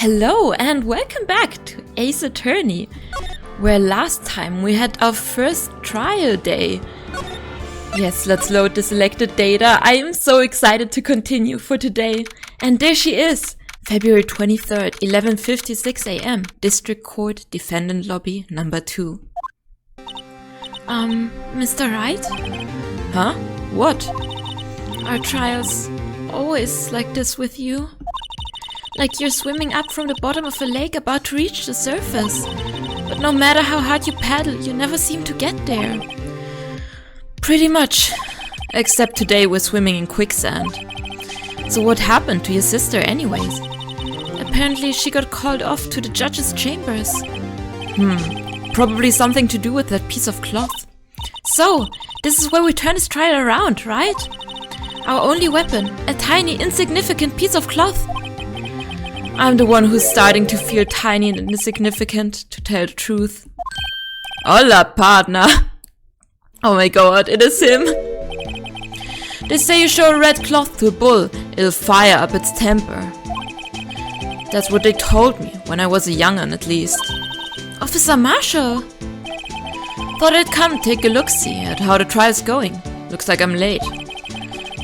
Hello and welcome back to Ace Attorney, where last time we had our first trial day. Yes, let's load the selected data. I am so excited to continue for today. And there she is, February 23rd, 11:56 AM, District Court, Defendant Lobby, number 2. Mr. Wright? Huh? What? Are trials always like this with you? Like you're swimming up from the bottom of a lake about to reach the surface. But no matter how hard you paddle, you never seem to get there. Pretty much. Except today we're swimming in quicksand. So what happened to your sister anyways? Apparently she got called off to the judge's chambers. Probably something to do with that piece of cloth. So, this is where we turn this trial around, right? Our only weapon, a tiny, insignificant piece of cloth. I'm the one who's starting to feel tiny and insignificant, to tell the truth. Hola, partner! Oh my god, it is him! They say you show a red cloth to a bull, it'll fire up its temper. That's what they told me, when I was a young'un at least. Officer Marshall! Thought I'd come take a look-see at how the trial's going. Looks like I'm late.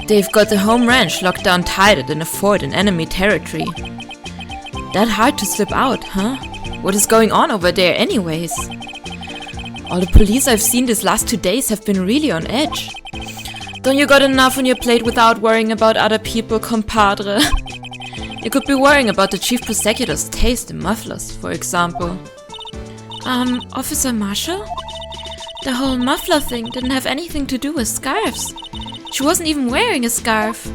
They've got the home ranch locked down tight in a fort in enemy territory. That hard to slip out, huh? What is going on over there anyways? All the police I've seen these last 2 days have been really on edge. Don't you got enough on your plate without worrying about other people, compadre? You could be worrying about the chief prosecutor's taste in mufflers, for example. Officer Marshall? The whole muffler thing didn't have anything to do with scarves. She wasn't even wearing a scarf.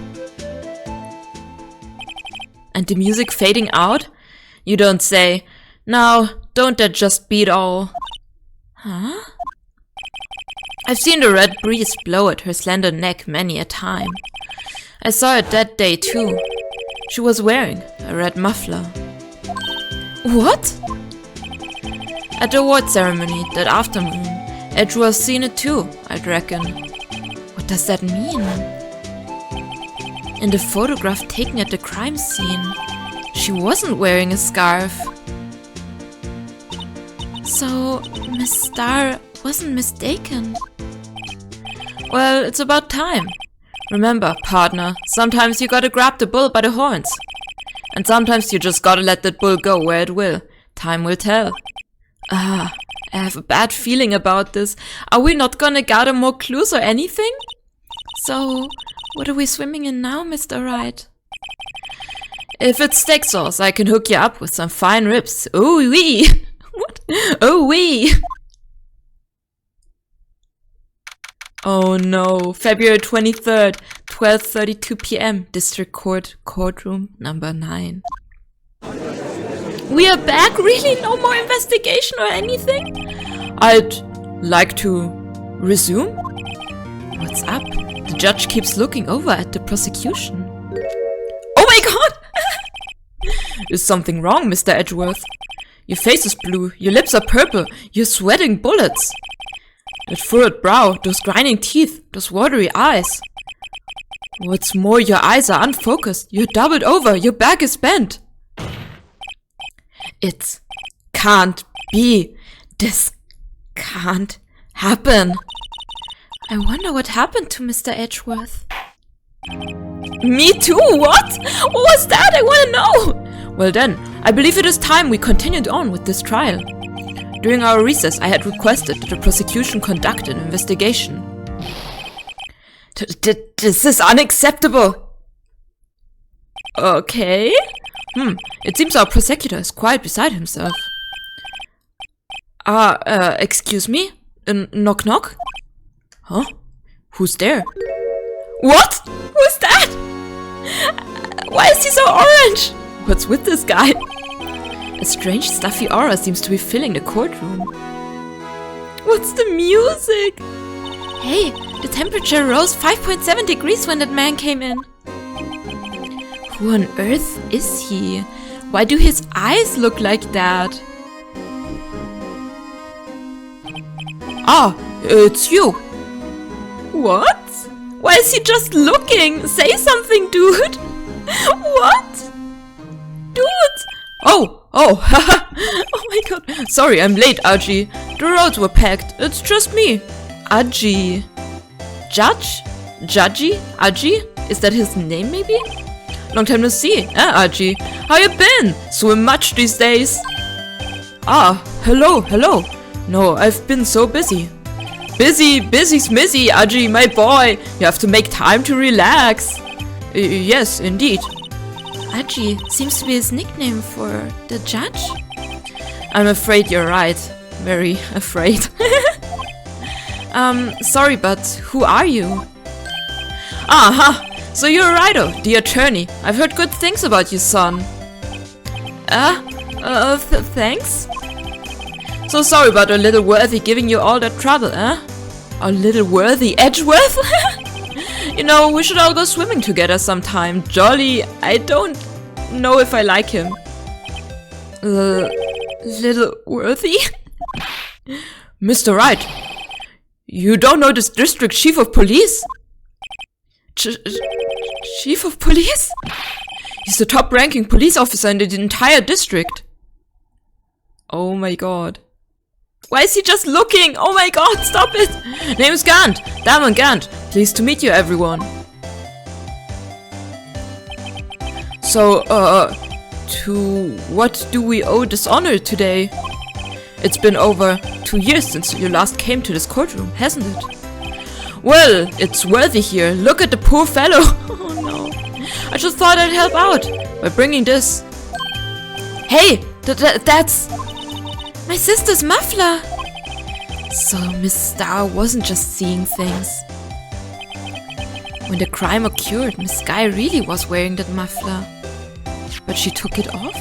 And the music fading out? You don't say. Now, don't that just beat all? Huh? I've seen the red breeze blow at her slender neck many a time. I saw it that day too. She was wearing a red muffler. What? At the award ceremony that afternoon, Edgeworth's seen it too, I'd reckon. What does that mean? In the photograph taken at the crime scene, she wasn't wearing a scarf. So, Miss Starr wasn't mistaken. Well, it's about time. Remember, partner, sometimes you gotta grab the bull by the horns. And sometimes you just gotta let that bull go where it will. Time will tell. I have a bad feeling about this. Are we not gonna gather more clues or anything? So, what are we swimming in now, Mr. Wright? If it's steak sauce, I can hook you up with some fine ribs. Ooh wee! What? Oh wee! Oh no, February 23rd, 12:32 PM, District Court, Courtroom number 9. We are back? Really? No more investigation or anything? I'd like to resume? What's up? The judge keeps looking over at the prosecution. Oh my god! Is something wrong, Mr. Edgeworth? Your face is blue, your lips are purple, you're sweating bullets. That furrowed brow, those grinding teeth, those watery eyes. What's more, your eyes are unfocused, you're doubled over, your back is bent. It can't be. This can't happen. I wonder what happened to Mr. Edgeworth. Me too, what? What was that? I want to know! Well then, I believe it is time we continued on with this trial. During our recess, I had requested that the prosecution conduct an investigation. This is unacceptable! Okay. It seems our prosecutor is quite beside himself. Excuse me? Knock knock? Huh? Who's there? What? Who's that? Why is he so orange? What's with this guy? A strange stuffy aura seems to be filling the courtroom. What's the music? Hey, the temperature rose 5.7 degrees when that man came in. Who on earth is he? Why do his eyes look like that? Ah, it's you. What? Why is he just looking? Say something, dude. What? Dude, Haha. Oh my god. Sorry, I'm late, Aji. The roads were packed. It's just me. Aji. Judge? Judgy? Aji? Is that his name, maybe? Long time no see, Aji? How you been? Swim much these days? Ah, hello. No, I've been so busy. Busy smizzy, Aji, my boy. You have to make time to relax. Yes, indeed. Aji seems to be his nickname for the judge. I'm afraid you're right. Very afraid. Sorry, but who are you? Aha! So you're Rido, the attorney. I've heard good things about you, son. Thanks? So sorry about a little worthy giving you all that trouble, A little worthy Edgeworth? You know, we should all go swimming together sometime. Jolly, I don't know if I like him. Little worthy? Mr. Wright, you don't know this district chief of police? Chief of police? He's the top-ranking police officer in the entire district. Oh my god. Why is he just looking? Oh my god, stop it! Name's Gant. Damon Gant. Pleased to meet you, everyone. So, to what do we owe this honor today? It's been over 2 years since you last came to this courtroom, hasn't it? Well, it's worthy here. Look at the poor fellow. Oh no. I just thought I'd help out by bringing this. Hey, that's my sister's muffler. So Miss Star wasn't just seeing things. When the crime occurred, Miss Sky really was wearing that muffler. But she took it off?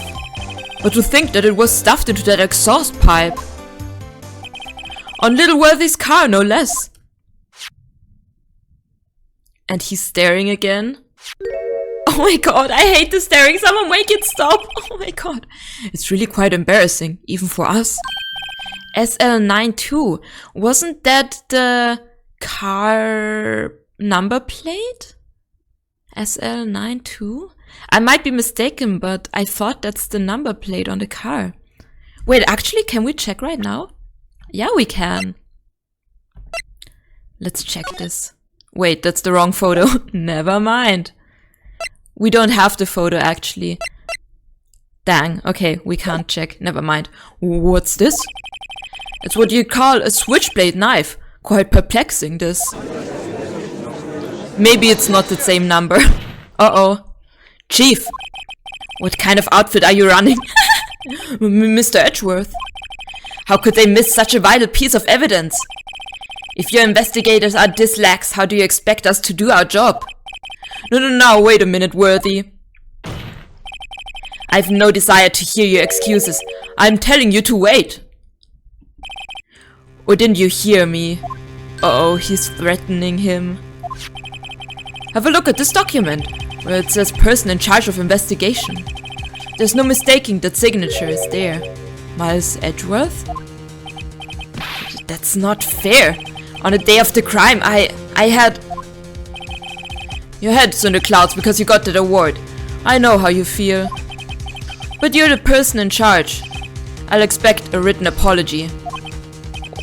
But to think that it was stuffed into that exhaust pipe. On Little Worthy's car, no less. And he's staring again. Oh my god, I hate the staring. Someone make it stop. Oh my god. It's really quite embarrassing, even for us. SL92. Wasn't that the car number plate? SL92? I might be mistaken, but I thought that's the number plate on the car. Wait, actually, can we check right now? Yeah, we can. Let's check this. Wait, that's the wrong photo. Never mind. We don't have the photo, actually. Dang, okay, we can't check. Never mind. What's this? It's what you call a switchblade knife. Quite perplexing, this. Maybe it's not the same number. Uh-oh. Chief, what kind of outfit are you running? Mr. Edgeworth. How could they miss such a vital piece of evidence? If your investigators are this lax, how do you expect us to do our job? No, wait a minute, Worthy. I've no desire to hear your excuses. I'm telling you to wait. Or didn't you hear me? Uh-oh, he's threatening him. Have a look at this document, where it says person in charge of investigation. There's no mistaking that signature is there. Miles Edgeworth? That's not fair. On the day of the crime, I had... Your head's in the clouds because you got that award. I know how you feel. But you're the person in charge. I'll expect a written apology.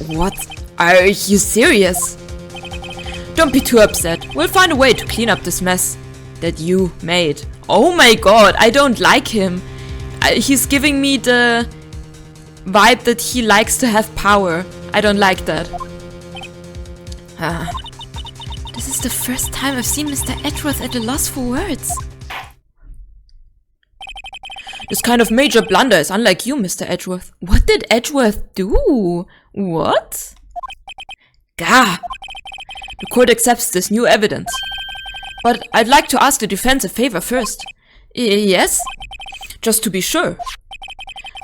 What? Are you serious? Don't be too upset. We'll find a way to clean up this mess that you made. Oh my god, I don't like him. He's giving me the vibe that he likes to have power. I don't like that. This is the first time I've seen Mr. Edgeworth at a loss for words. This kind of major blunder is unlike you, Mr. Edgeworth. What did Edgeworth do? What? Gah! The court accepts this new evidence. But I'd like to ask the defense a favor first. Yes? Just to be sure.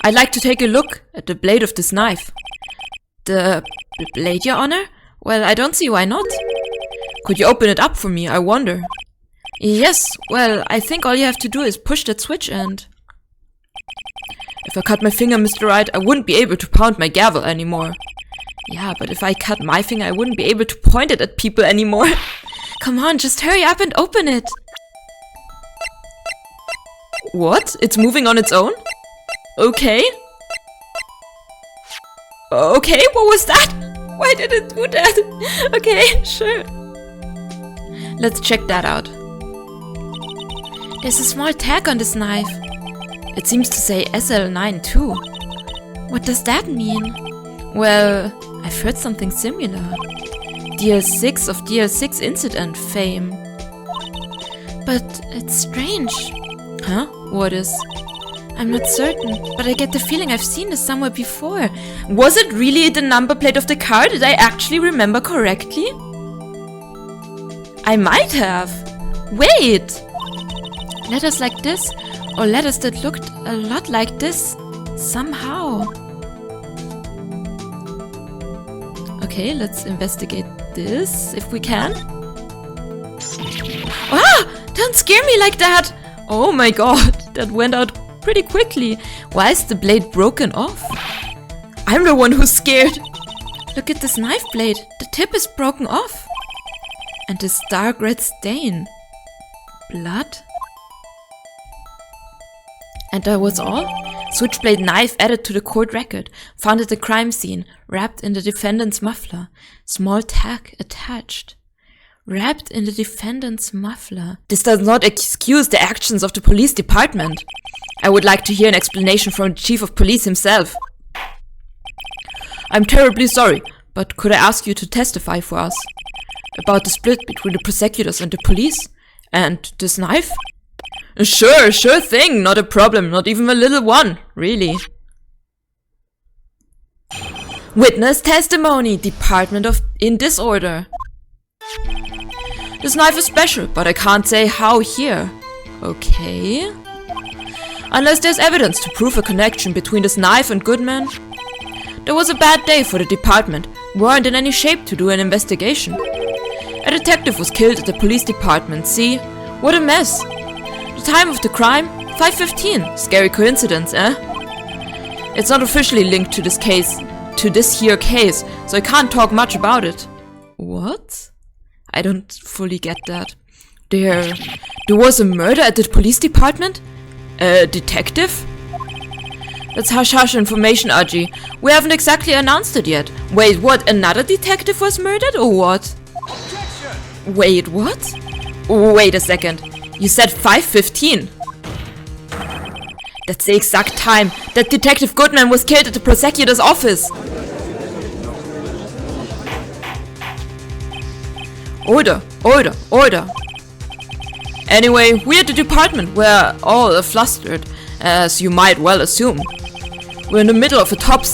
I'd like to take a look at the blade of this knife. The blade, Your Honor? Well, I don't see why not. Could you open it up for me, I wonder? Yes, well, I think all you have to do is push that switch and... If I cut my finger, Mr. Wright, I wouldn't be able to pound my gavel anymore. Yeah, but if I cut my finger, I wouldn't be able to point it at people anymore. Come on, just hurry up and open it. What? It's moving on its own? Okay. Okay, what was that? Why did it do that? Okay, sure. Let's check that out. There's a small tag on this knife. It seems to say SL9 too. What does that mean? Well, I've heard something similar. DL6 of DL6 incident fame. But it's strange. Huh? What is? I'm not certain, but I get the feeling I've seen this somewhere before. Was it really the number plate of the car? Did I actually remember correctly? I might have. Wait! Letters like this, or letters that looked a lot like this, somehow. Okay, let's investigate this, if we can. Ah! Don't scare me like that! Oh my god, that went out pretty quickly. Why is the blade broken off? I'm the one who's scared. Look at this knife blade. The tip is broken off. And this dark red stain. Blood? And that was all? Switchblade knife added to the court record. Found at the crime scene. Wrapped in the defendant's muffler. Small tag attached. Wrapped in the defendant's muffler. This does not excuse the actions of the police department. I would like to hear an explanation from the chief of police himself. I'm terribly sorry, but could I ask you to testify for us? About the split between the prosecutors and the police? And this knife? Sure thing, not a problem, not even a little one, really. Witness testimony, Department of in Disorder. This knife is special, but I can't say how here. Okay. Unless there's evidence to prove a connection between this knife and Goodman. There was a bad day for the department. We weren't in any shape to do an investigation. A detective was killed at the police department, see? What a mess. The time of the crime? 5:15. Scary coincidence, eh? It's not officially linked to this case, so I can't talk much about it. What? I don't fully get that. There was a murder at the police department? A detective? That's hush-hush information, Aji. We haven't exactly announced it yet. Wait, what? Another detective was murdered or what? Objection! Wait, what? Wait a second. You said 5:15. That's the exact time that Detective Goodman was killed at the prosecutor's office. Order. Anyway, we're at the department. We're all flustered, as you might well assume. We're in the middle of a top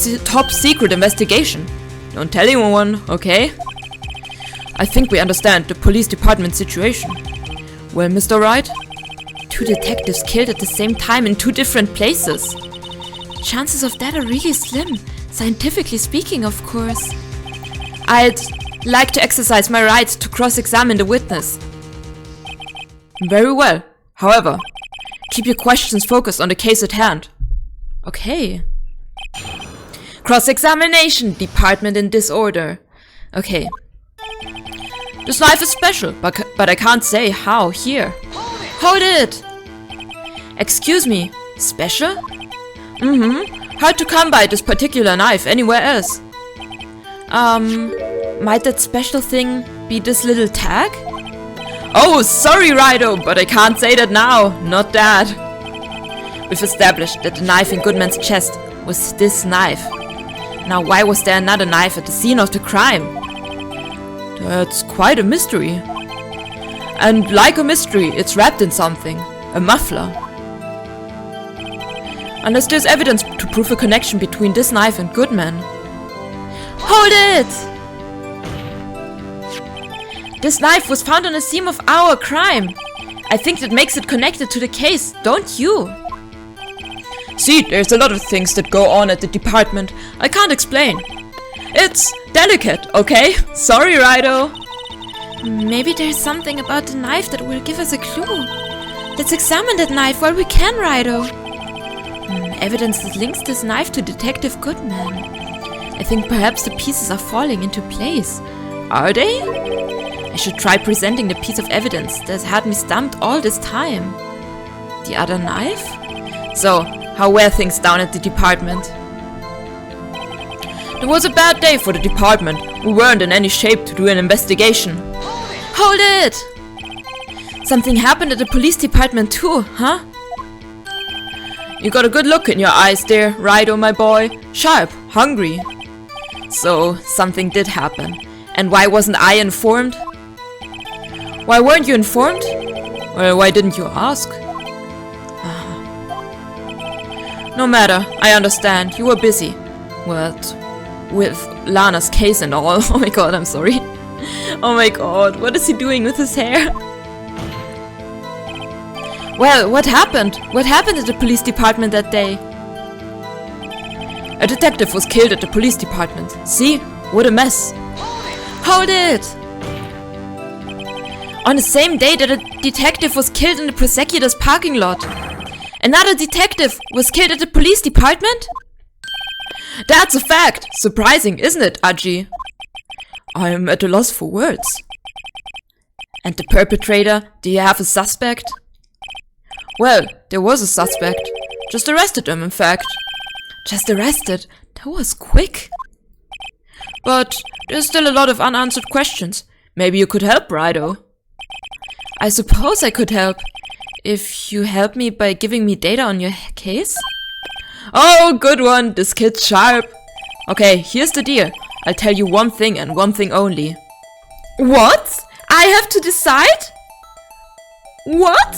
secret investigation. Don't tell anyone, okay? I think we understand the police department situation. Well, Mr. Wright? 2 detectives killed at the same time in 2 different places. Chances of that are really slim, scientifically speaking, of course. I'd like to exercise my right to cross-examine the witness. Very well. However, keep your questions focused on the case at hand. Okay. Cross-examination, Department in Disorder. Okay. This knife is special, but I can't say how here. Hold it! Excuse me, special? Hard to come by this particular knife anywhere else. Might that special thing be this little tag? Oh, sorry, Rido, but I can't say that now. Not that. We've established that the knife in Goodman's chest was this knife. Now, why was there another knife at the scene of the crime? That's quite a mystery. And like a mystery, it's wrapped in something. A muffler. Unless there's evidence to prove a connection between this knife and Goodman. Hold it! This knife was found on the scene of our crime. I think that makes it connected to the case, don't you? See, there's a lot of things that go on at the department. I can't explain. It's delicate, okay? Sorry, Rido. Maybe there's something about the knife that will give us a clue. Let's examine that knife while we can, Rido. Evidence that links this knife to Detective Goodman. I think perhaps the pieces are falling into place. Are they? I should try presenting the piece of evidence that's had me stumped all this time. The other knife? So, How were things down at the department? It was a bad day for the department. We weren't in any shape to do an investigation. Hold it! Something happened at the police department too, huh? You got a good look in your eyes there, Rido, my boy. Sharp, hungry. So, something did happen. And why wasn't I informed? Why weren't you informed? Well, why didn't you ask? No matter, I understand. You were busy. What? With Lana's case and all. Oh my god, I'm sorry. Oh my god, what is he doing with his hair? Well, what happened? What happened at the police department that day? A detective was killed at the police department. See? What a mess. Hold it! On the same day that a detective was killed in the prosecutor's parking lot, another detective was killed at the police department? That's a fact! Surprising, isn't it, Aji? I'm at a loss for words. And the perpetrator? Do you have a suspect? Well, there was a suspect. Just arrested him, in fact. Just arrested? That was quick. But there's still a lot of unanswered questions. Maybe you could help, Rido. I suppose I could help. If you help me by giving me data on your case? Oh, good one. This kid's sharp. Okay, here's the deal. I'll tell you one thing and one thing only. What? I have to decide? What?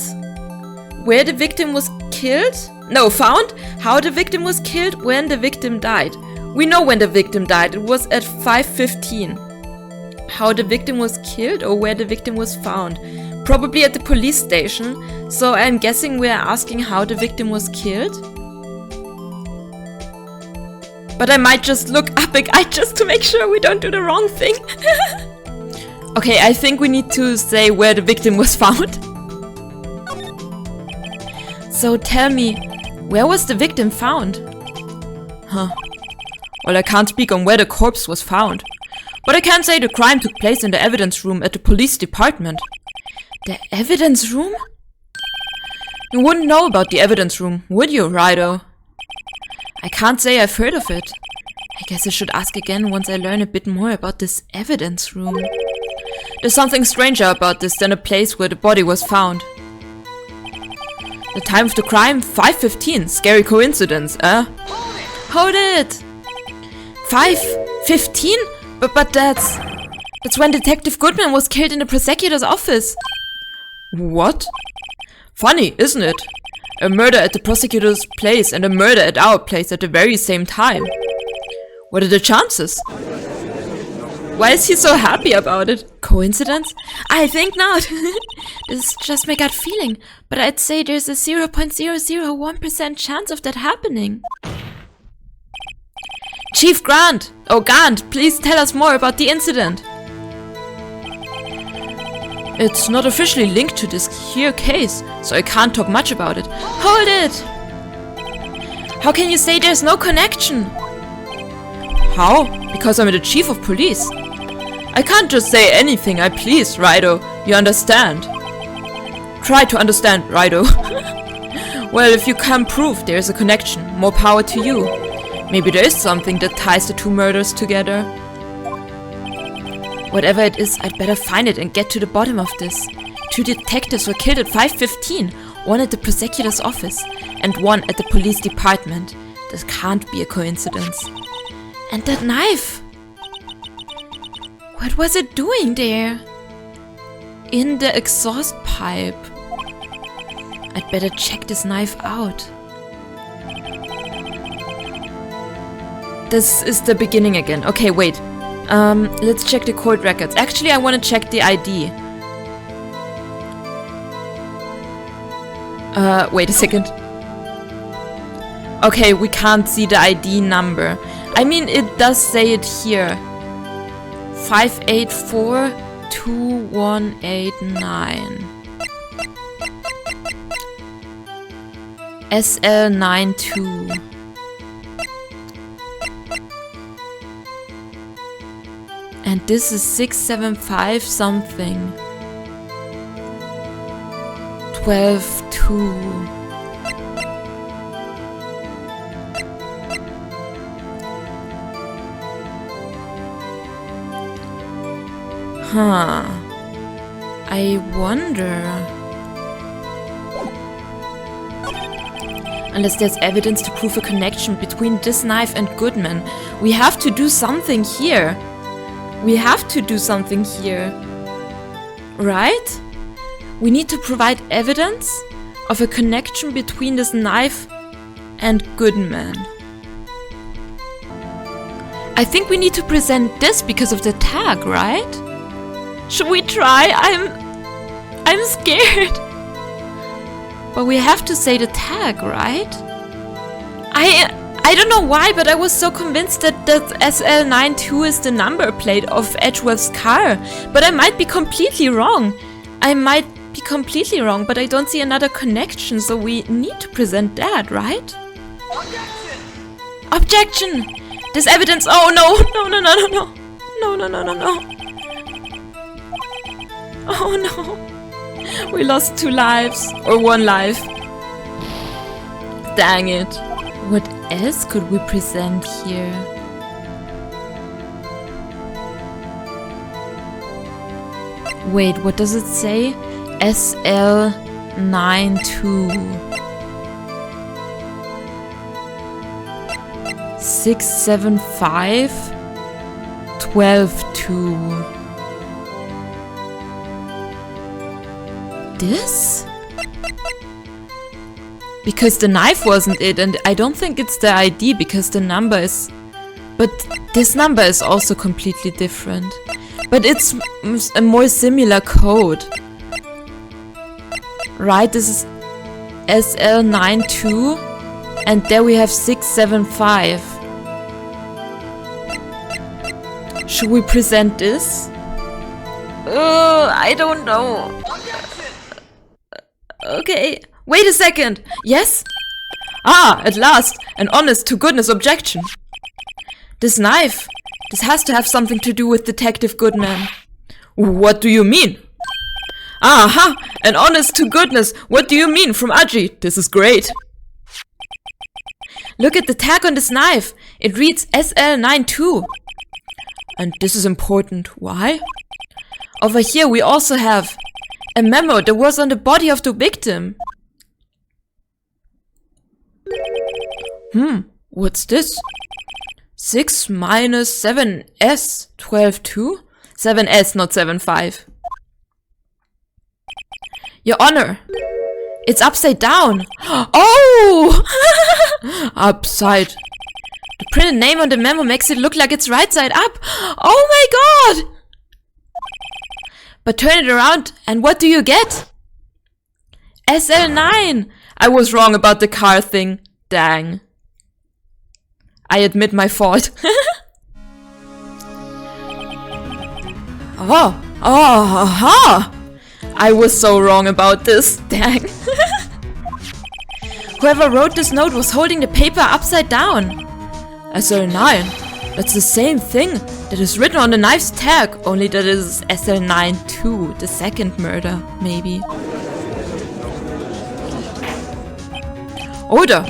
Where the victim was killed? No, found. How the victim was killed, when the victim died. We know when the victim died. It was at 5:15. How the victim was killed or where the victim was found? Probably at the police station. So I'm guessing we're asking how the victim was killed. But I might just look up again just to make sure we don't do the wrong thing. Okay, I think we need to say where the victim was found. So tell me, where was the victim found? Well, I can't speak on where the corpse was found. But I can say the crime took place in the evidence room at the police department. The evidence room? You wouldn't know about the evidence room, would you, Rido? I can't say I've heard of it. I guess I should ask again once I learn a bit more about this evidence room. There's something stranger about this than a place where the body was found. The time of the crime, 5:15. Scary coincidence, eh? Hold it! 5:15? But that's when Detective Goodman was killed in the prosecutor's office. What? Funny, isn't it? A murder at the prosecutor's place and a murder at our place at the very same time. What are the chances? Why is he so happy about it? Coincidence? I think not. This is just my gut feeling, but I'd say there's a 0.001% chance of that happening. Chief Grant! Oh, Gant, please tell us more about the incident. It's not officially linked to this here case, so I can't talk much about it. Hold it! How can you say there's no connection? How? Because I'm the chief of police. I can't just say anything I please, Rido. You understand? Try to understand, Rido. Well, if you can prove there's a connection, more power to you. Maybe there is something that ties the two murders together. Whatever it is, I'd better find it and get to the bottom of this. 2 detectives were killed at 5:15, one at the prosecutor's office and one at the police department. This can't be a coincidence. And that knife! What was it doing there? In the exhaust pipe. I'd better check this knife out. This is the beginning again. Okay, wait. Let's check the court records. Actually, I want to check the ID. Wait a second. Okay, we can't see the ID number. I mean, it does say it here. 5842189. SL92. And this is 675 something. 122. Huh. I wonder... Unless there's evidence to prove a connection between this knife and Goodman, we have to do something here. We have to do something here. Right? We need to provide evidence of a connection between this knife and Goodman. I think we need to present this because of the tag, right? Should we try? I'm scared. But we have to say the tag, right? I don't know why, but I was so convinced that SL92 is the number plate of Edgeworth's car. But I might be completely wrong. But I don't see another connection, so we need to present that, right? Objection! Objection! This evidence... Oh, no! No. No. Oh, no. We lost 2 lives. Or 1 life. Dang it. What else could we present here? Wait, what does it say? SL92. 675 122. This? Because the knife wasn't it, and I don't think it's the ID because the number is... But this number is also completely different. But it's a more similar code. Right, this is SL92, and there we have 675. Should we present this? I don't know. Okay. Wait a second! Yes? Ah, at last! An honest-to-goodness objection! This knife! This has to have something to do with Detective Goodman. What do you mean? Aha! An honest-to-goodness! What do you mean from Aji? This is great! Look at the tag on this knife! It reads SL92. And this is important. Why? Over here we also have a memo that was on the body of the victim. What's this? 6 minus 7s, 12-2? 7s, not 7-5. Your Honor, it's upside down. Oh! Upside. The printed name on the memo makes it look like it's right side up. Oh my god! But turn it around and what do you get? SL9! I was wrong about the car thing. Dang. I admit my fault. Aha! I was so wrong about this. Dang. Whoever wrote this note was holding the paper upside down. SL9. That's the same thing that is written on the knife's tag, only that it is SL9-2, the second murder, maybe. Order!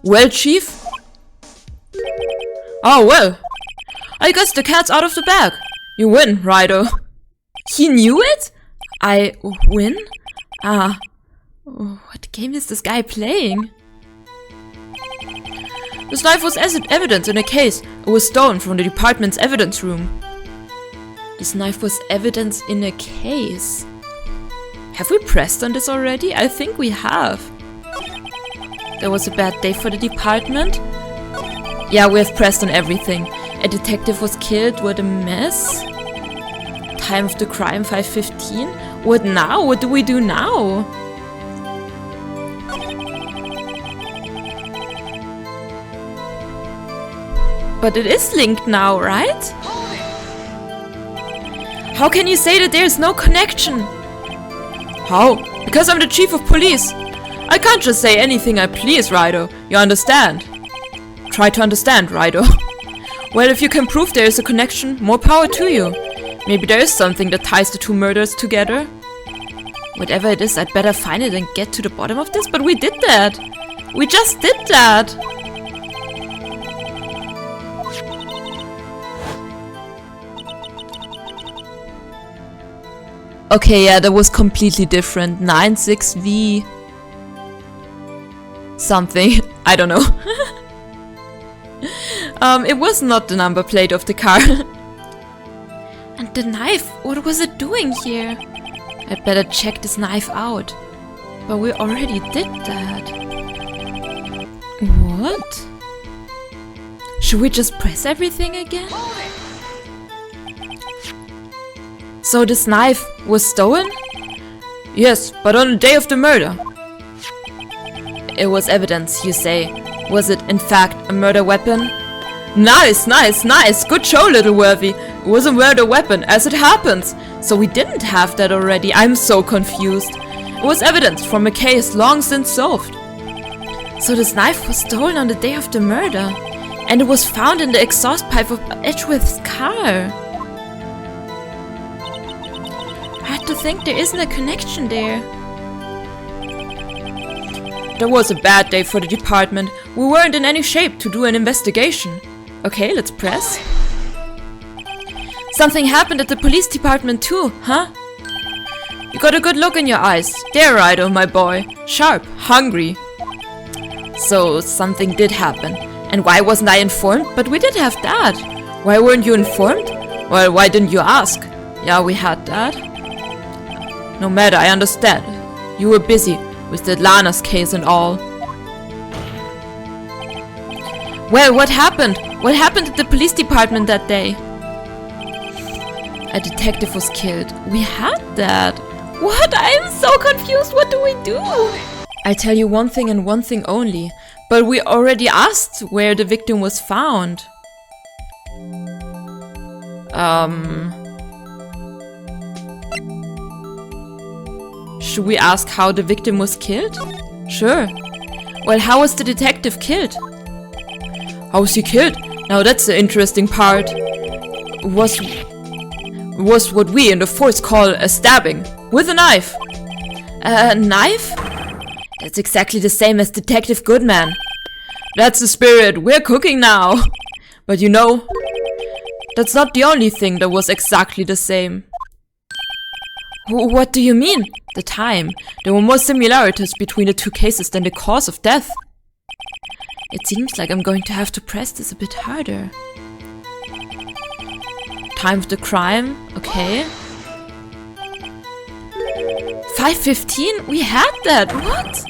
Well, Chief? Oh, well. I guess the cat's out of the bag. You win, Ryder. He knew it? I win? Ah. What game is this guy playing? This knife was evidence in a case. It was stolen from the department's evidence room. This knife was evidence in a case. Have we pressed on this already? I think we have. There was a bad day for the department. Yeah, we have pressed on everything. A detective was killed. What a mess. Time of the crime 5:15. What now? What do we do now? But it is linked now, right? How can you say that there is no connection? How? Because I'm the chief of police. I can't just say anything I please, Ryder. You understand? Try to understand, Ryder. Well, if you can prove there is a connection, more power to you. Maybe there is something that ties the 2 murders together. Whatever it is, I'd better find it and get to the bottom of this, but we did that. We just did that. Okay, yeah, that was completely different. 96V... something. I don't know. It was not the number plate of the car. And the knife, what was it doing here? I'd better check this knife out. But we already did that. What? Should we just press everything again? So this knife was stolen? Yes, but on the day of the murder. It was evidence, you say. Was it, in fact, a murder weapon? Nice, nice, nice! Good show, little Worthy! It was a murder weapon, as it happens! So we didn't have that already. I'm so confused. It was evidence from a case long since solved. So this knife was stolen on the day of the murder. And it was found in the exhaust pipe of Edgeworth's car. I had to think there isn't a connection there. That was a bad day for the department. We weren't in any shape to do an investigation. Okay, let's press. Something happened at the police department too, huh? You got a good look in your eyes. They're right, oh my boy. Sharp, hungry. So, something did happen. And why wasn't I informed? But we did have that. Why weren't you informed? Well, why didn't you ask? Yeah, we had that. No matter, I understand. You were busy with the Lana's case and all. Well, what happened? What happened at the police department that day? A detective was killed. We had that. What? I am so confused. What do we do? I'll tell you one thing and one thing only. But we already asked where the victim was found. Should we ask how the victim was killed? Sure. Well, how was the detective killed? How was he killed? Now that's the interesting part. Was what we in the force call a stabbing. With a knife. A knife? That's exactly the same as Detective Goodman. That's the spirit. We're cooking now. But you know, that's not the only thing that was exactly the same. What do you mean? The time. There were more similarities between the two cases than the cause of death. It seems like I'm going to have to press this a bit harder. Time of the crime. Okay. 5:15? We had that. What?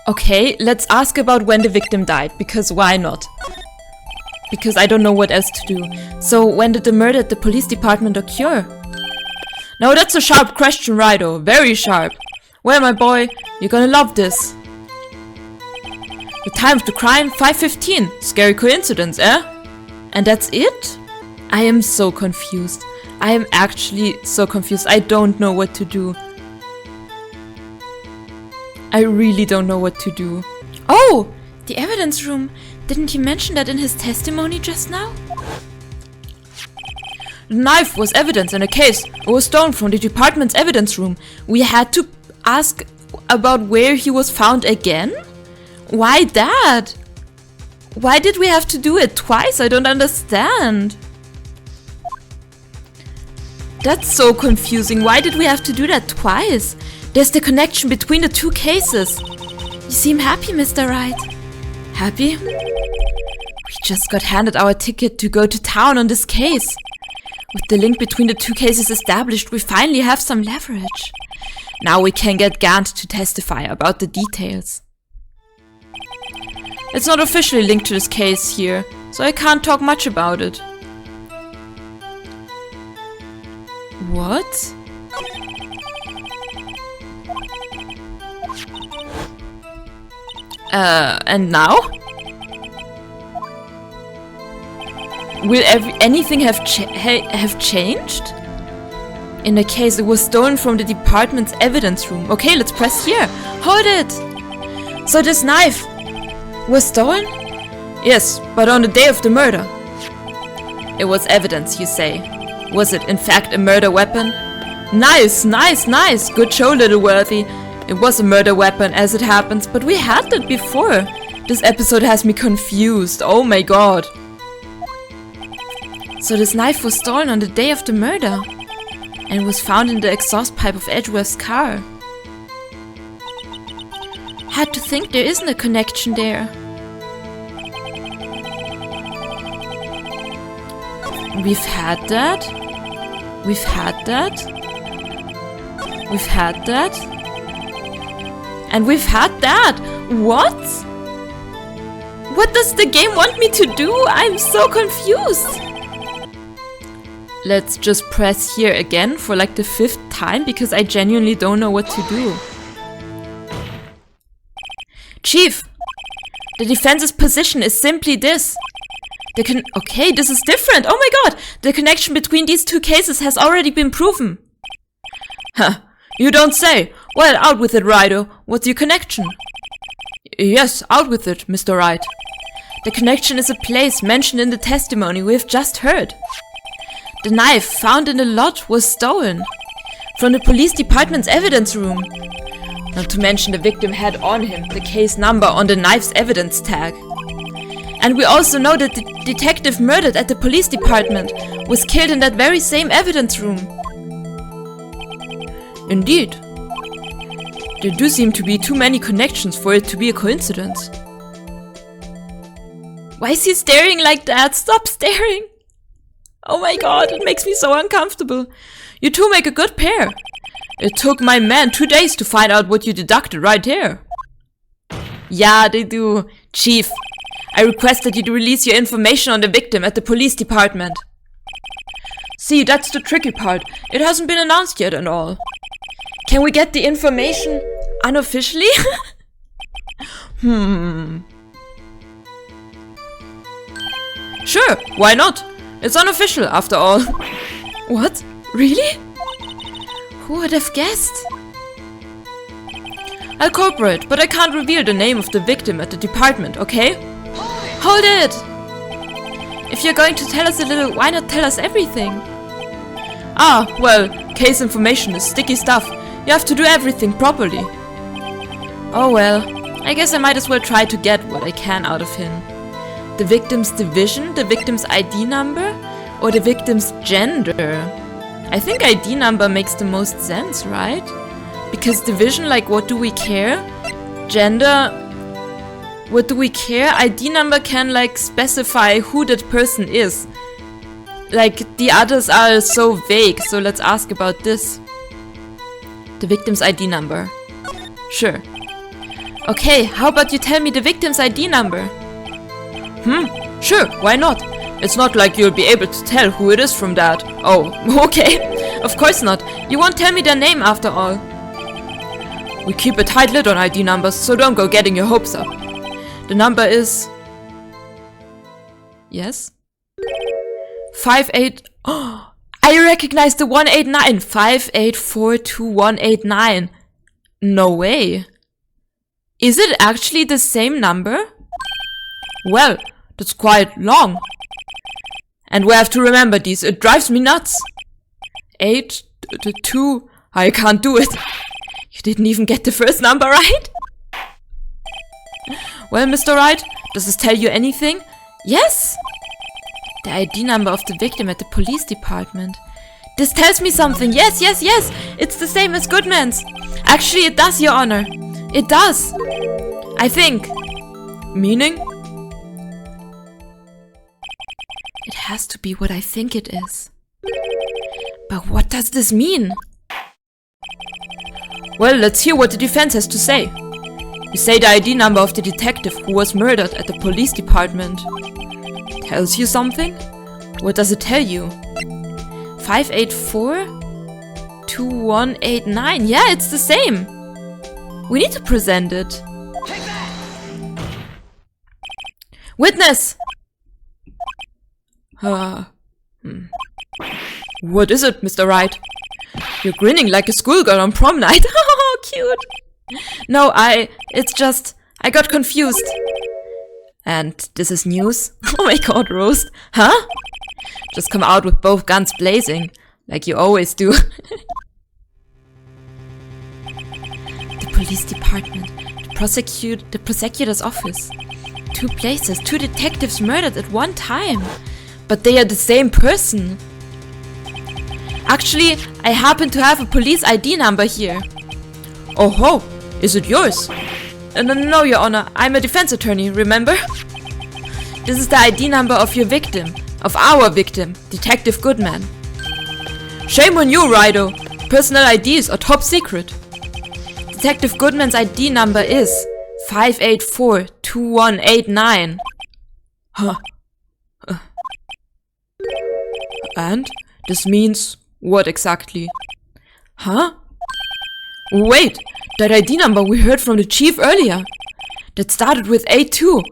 Okay, let's ask about when the victim died, because why not? Because I don't know what else to do. So, when did the murder at the police department occur? Now that's a sharp question, Rido. Very sharp. Well, my boy, you're gonna love this. The time of the crime, 5:15. Scary coincidence, eh? And that's it? I am so confused. I am actually so confused. I don't know what to do. I really don't know what to do. Oh! The evidence room. Didn't he mention that in his testimony just now? The knife was evidence in a case. It was stolen from the department's evidence room. We had to ask about where he was found again? Why that? Why did we have to do it twice? I don't understand. That's so confusing. Why did we have to do that twice? There's the connection between the two cases. You seem happy, Mr. Wright. Happy? We just got handed our ticket to go to town on this case. With the link between the two cases established, we finally have some leverage. Now we can get Gant to testify about the details. It's not officially linked to this case here, so I can't talk much about it. What? And now? Will anything have changed? In the case, it was stolen from the department's evidence room. Okay, let's press here. Hold it! So this knife was stolen? Yes, but on the day of the murder. It was evidence, you say. Was it, in fact, a murder weapon? Nice, nice, nice! Good show, little Worthy. It was a murder weapon, as it happens, but we had that before. This episode has me confused. Oh my god. So this knife was stolen on the day of the murder. and was found in the exhaust pipe of Edgeworth's car. Had to think there isn't a connection there. We've had that. We've had that. We've had that. And we've had that. What? What does the game want me to do? I'm so confused. Let's just press here again for like the 5th time because I genuinely don't know what to do. Chief, the defense's position is simply this. Okay, this is different. Oh my god! The connection between these two cases has already been proven. Huh, you don't say. Well, out with it, Rido. What's your connection? Yes, out with it, Mr. Wright. The connection is a place mentioned in the testimony we have just heard. The knife found in the lot was stolen from the police department's evidence room. Not to mention the victim had on him the case number on the knife's evidence tag. And we also know that the detective murdered at the police department was killed in that very same evidence room. Indeed. There do seem to be too many connections for it to be a coincidence. Why is he staring like that? Stop staring! Oh my god, it makes me so uncomfortable. You two make a good pair. It took my man 2 days to find out what you deducted right here. Yeah, they do. Chief, I requested you to release your information on the victim at the police department. See, that's the tricky part. It hasn't been announced yet and all. Can we get the information unofficially? Sure, why not? It's unofficial after all. What? Really? Who would have guessed? I'll cooperate, but I can't reveal the name of the victim at the department, okay? Hold it! If you're going to tell us a little, why not tell us everything? Ah, well, case information is sticky stuff. You have to do everything properly. Oh well, I guess I might as well try to get what I can out of him. The victim's division, the victim's ID number, or the victim's gender? I think ID number makes the most sense, right? Because division, like, what do we care? Gender, what do we care? ID number can, like, specify who that person is. Like, the others are so vague, so let's ask about this. The victim's ID number. Sure. Okay, how about you tell me the victim's ID number? Sure, why not? It's not like you'll be able to tell who it is from that. Oh, okay. Of course not. You won't tell me their name after all. We keep a tight lid on ID numbers, so don't go getting your hopes up. The number is... Yes? 58... Oh, I recognize the 189! 5842189. No way. Is it actually the same number? Well, that's quite long. And we have to remember these. It drives me nuts. 8, 2... I can't do it. You didn't even get the first number right? Well, Mr. Wright, does this tell you anything? Yes! The ID number of the victim at the police department. This tells me something. Yes, yes, yes! It's the same as Goodman's. Actually, it does, Your Honor. It does. I think. Meaning? It has to be what I think it is. But what does this mean? Well, let's hear what the defense has to say. You say the ID number of the detective who was murdered at the police department. Tells you something? What does it tell you? 5842189. Yeah, it's the same. We need to present it. Witness! What is it, Mr. Wright? You're grinning like a schoolgirl on prom night. Oh, cute. No, it's just, I got confused. And this is news? Oh my god, Roast. Huh? Just come out with both guns blazing, like you always do. The police department, the prosecutor's office. 2 places, 2 detectives murdered at one time. But they are the same person. Actually, I happen to have a police ID number here. Oh ho, is it yours? No, Your Honor, I'm a defense attorney, remember? This is the ID number of your victim, of our victim, Detective Goodman. Shame on you, Rido. Personal IDs are top secret. Detective Goodman's ID number is 5842189. Huh. And this means what exactly? Huh? Wait, that ID number we heard from the chief earlier. That started with A2.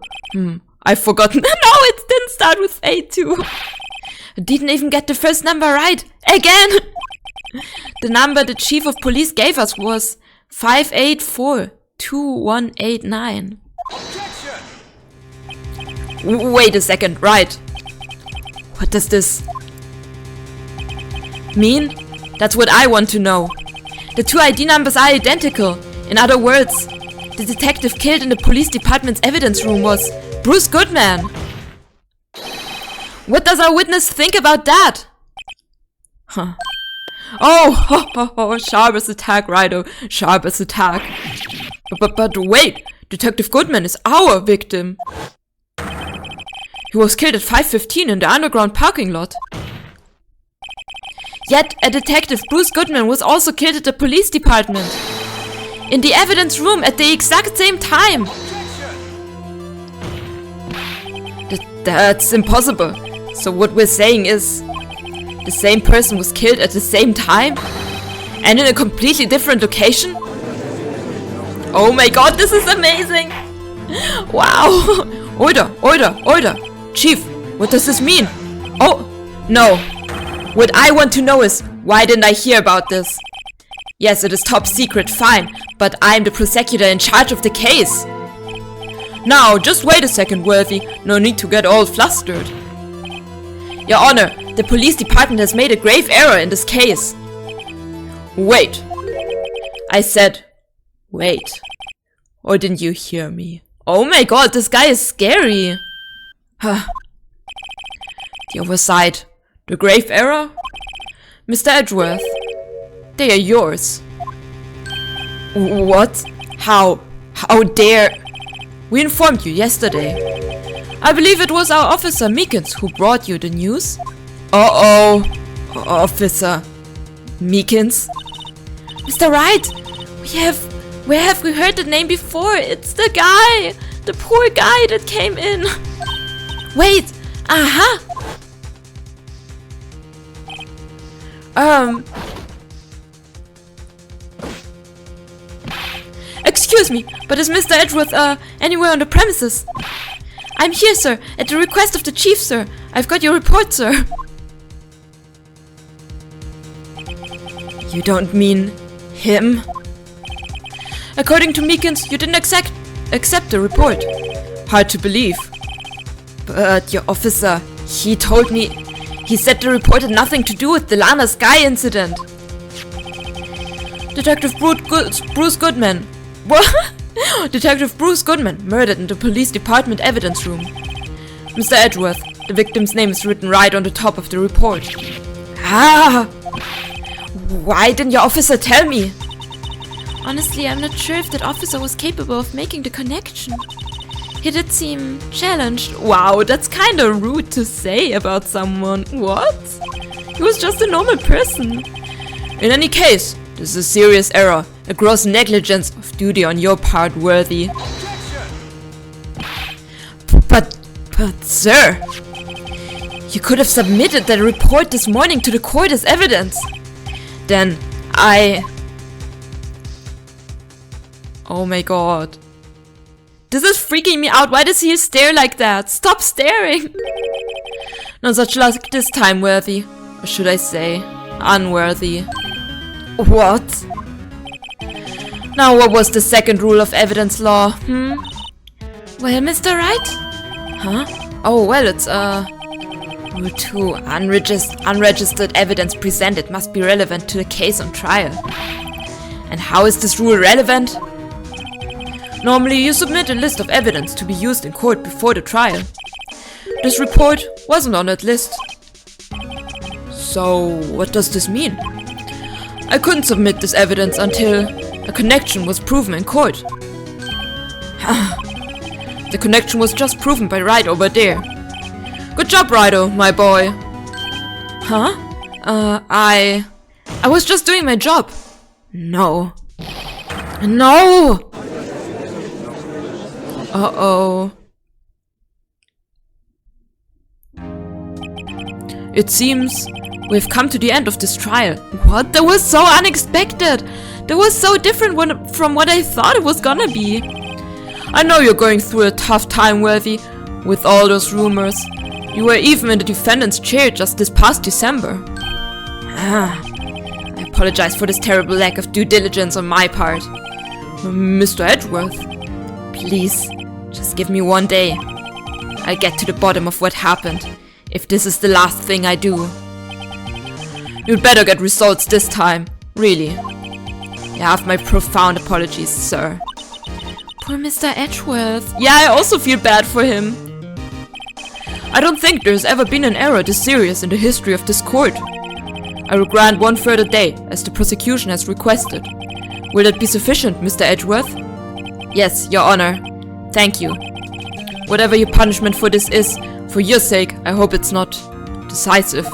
I've forgotten. No, it didn't start with A2. I didn't even get the first number right. Again! The number the chief of police gave us was 5842189. Wait a second, right. What does this mean? That's what I want to know. The two ID numbers are identical. In other words, the detective killed in the police department's evidence room was Bruce Goodman. What does our witness think about that? Huh. Oh, sharp as attack, Rido. Sharp as attack. But wait, Detective Goodman is our victim. He was killed at 5:15 in the underground parking lot. Yet, a detective, Bruce Goodman, was also killed at the police department. In the evidence room at the exact same time. That's impossible. So what we're saying is, the same person was killed at the same time? And in a completely different location? Oh my god, this is amazing! Wow! Order! Chief, what does this mean? Oh, no. What I want to know is, why didn't I hear about this? Yes, it is top secret, fine, but I'm the prosecutor in charge of the case. Now, just wait a second, Worthy. No need to get all flustered. Your Honor, the police department has made a grave error in this case. Wait. I said, wait. Or didn't you hear me? Oh my god, this guy is scary. The oversight. The grave error? Mr. Edgeworth, they are yours. What? How dare? We informed you yesterday. I believe it was our officer Meekins who brought you the news. Uh-oh. Officer Meekins? Mr. Wright, where have we heard the name before? It's the guy! The poor guy that came in. Wait! Aha! Excuse me, but is Mr. Edgeworth, anywhere on the premises? I'm here, sir, at the request of the chief, sir. I've got your report, sir. You don't mean him? According to Meekins, you didn't accept the report. Hard to believe. But your officer, he told me, he said the report had nothing to do with the Lana Sky incident. Detective Bruce Goodman. What? Detective Bruce Goodman murdered in the police department evidence room. Mr. Edgeworth, the victim's name is written right on the top of the report. Ah! Why didn't your officer tell me? Honestly, I'm not sure if that officer was capable of making the connection. He did seem challenged. Wow, that's kinda rude to say about someone. What? He was just a normal person. In any case, this is a serious error, a gross negligence of duty on your part, Worthy. But sir, you could have submitted that report this morning to the court as evidence. Then Oh my god. This is freaking me out. Why does he stare like that? Stop staring! Not such luck this time, Worthy. Or should I say, unworthy. What? Now, what was the second rule of evidence law? Well, Mr. Wright? Huh? Oh, well, it's, Rule 2. Unregistered evidence presented must be relevant to the case on trial. And how is this rule relevant? Normally, you submit a list of evidence to be used in court before the trial. This report wasn't on that list. So, what does this mean? I couldn't submit this evidence until a connection was proven in court. The connection was just proven by right over there. Good job, Rido, my boy. Huh? I was just doing my job. No. No! Uh-oh. It seems we've come to the end of this trial. What? That was so unexpected! That was so different from what I thought it was gonna be. I know you're going through a tough time, Worthy, with all those rumors. You were even in the defendant's chair just this past December. I apologize for this terrible lack of due diligence on my part. Mr. Edgeworth, please, just give me one day. I'll get to the bottom of what happened, if this is the last thing I do. You'd better get results this time, really. You have my profound apologies, sir. Poor Mr. Edgeworth. Yeah, I also feel bad for him. I don't think there's ever been an error this serious in the history of this court. I will grant one further day, as the prosecution has requested. Will that be sufficient, Mr. Edgeworth? Yes, Your Honor. Thank you. Whatever your punishment for this is, for your sake, I hope it's not decisive.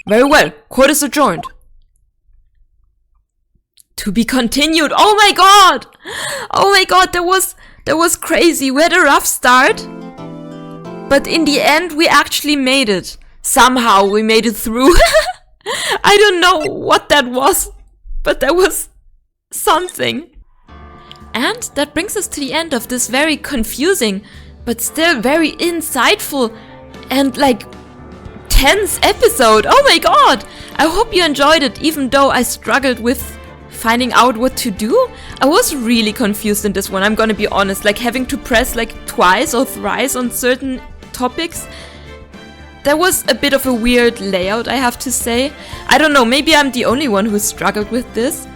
Very well, court is adjourned. To be continued. Oh my god! Oh my god, that was crazy. We had a rough start, but in the end we actually made it. Somehow we made it through. I don't know what that was, but that was something. And that brings us to the end of this very confusing, but still very insightful and like tense episode. Oh my god! I hope you enjoyed it, even though I struggled with finding out what to do. I was really confused in this one, I'm gonna be honest, like having to press like twice or thrice on certain topics. That was a bit of a weird layout, I have to say. I don't know, maybe I'm the only one who struggled with this,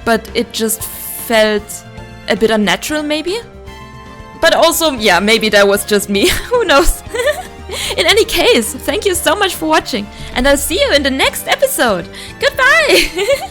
but it just felt a bit unnatural maybe. But also, yeah, maybe that was just me, who knows. In any case, thank you so much for watching, and I'll see you in the next episode. Goodbye!